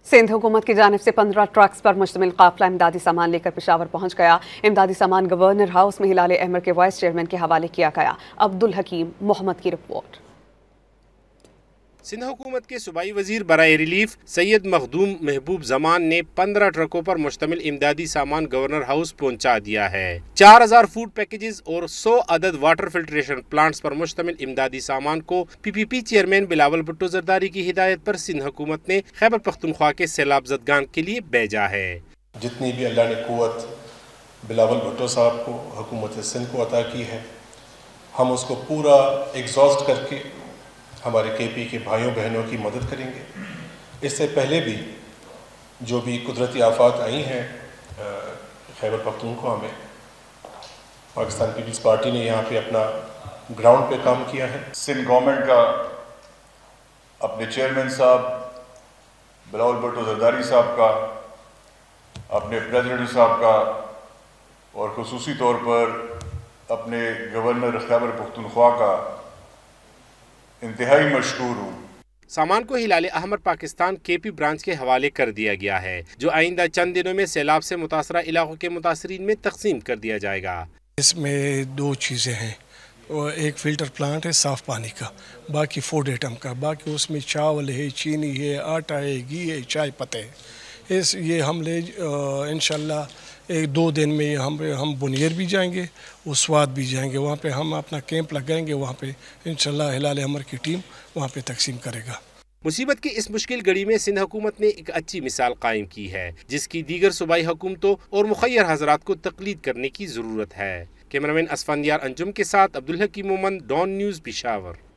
सिंध हुकूमत की जानिब से 15 ट्रक्स पर मुश्तमिल काफिला इमदादी सामान लेकर पेशावर पहुंच गया। इमदादी सामान गवर्नर हाउस में हिलाल अहमर के वाइस चेयरमैन के हवाले किया गया। अब्दुल हकीम मोहम्मद की रिपोर्ट। सिंध हुकूमत के सूबाई वजीर बराए रिलीफ सैयद मखदूम महबूब जमान ने 15 ट्रकों पर मुश्तमिल इमदादी सामान गवर्नर हाउस पहुंचा दिया है। 4000 फूड पैकेजेस और 100 अदद वाटर फिल्ट्रेशन प्लांट्स पर मुश्तमिल इमदादी सामान को PPP चेयरमैन बिलावल भुट्टो जरदारी की हिदायत पर सिंध हुकूमत ने खैबर पख्तूनख्वा के सैलाब ज़दगान के लिए भेजा है। जितनी भी अल्लाह ने कुव्वत बिलावल भुट्टो साहब को हुकूमत सिंध को अता की है, हम उसको पूरा एग्जॉस्ट करके हमारे KP के भाइयों बहनों की मदद करेंगे। इससे पहले भी जो भी कुदरती आफात आई हैं खैबर पख्तूनख्वा में, पाकिस्तान पीपल्स पार्टी ने यहाँ पे अपना ग्राउंड पे काम किया है। सिंध गवर्नमेंट का अपने चेयरमैन साहब बिलावल भुट्टो जरदारी साहब का, अपने प्रेसिडेंट साहब का और खुसूसी तौर पर अपने गवर्नर खैबर पख्तूनख्वा का इंतहाई मशकूर हूँ। सामान को हिलाल अहमर पाकिस्तान KP ब्रांच के हवाले कर दिया गया है, जो आइंदा चंद दिनों में सैलाब से मुतासरा इलाकों के मुतासरीन में तकसीम कर दिया जाएगा। इसमें 2 चीज़ें हैं, और एक फ़िल्टर प्लांट है साफ़ पानी का, बाकी फूड आइटम का, बाकी उसमें चावल है, चीनी है, आटा है, घी है, चाय पत्ते है। ये हम ले इंशाल्लाह 1-2 दिन में हम बुनियर भी जाएंगे, उस्वाद भी जाएंगे। वहाँ पे हम अपना कैंप लगाएंगे, वहाँ पे इंशाल्लाह हिलाल अहमर की टीम वहाँ पे तकसीम करेगा। मुसीबत की इस मुश्किल घड़ी में सिंध हुकूमत ने एक अच्छी मिसाल कायम की है, जिसकी दीगर सूबाई हुकूमतों और मुखय्यर हजरात को तकलीद करने की ज़रूरत है। कैमरामैन असफंदियार अंजुम के साथ अब्दुल हकीम मोहम्मद, डॉन न्यूज़, पेशावर।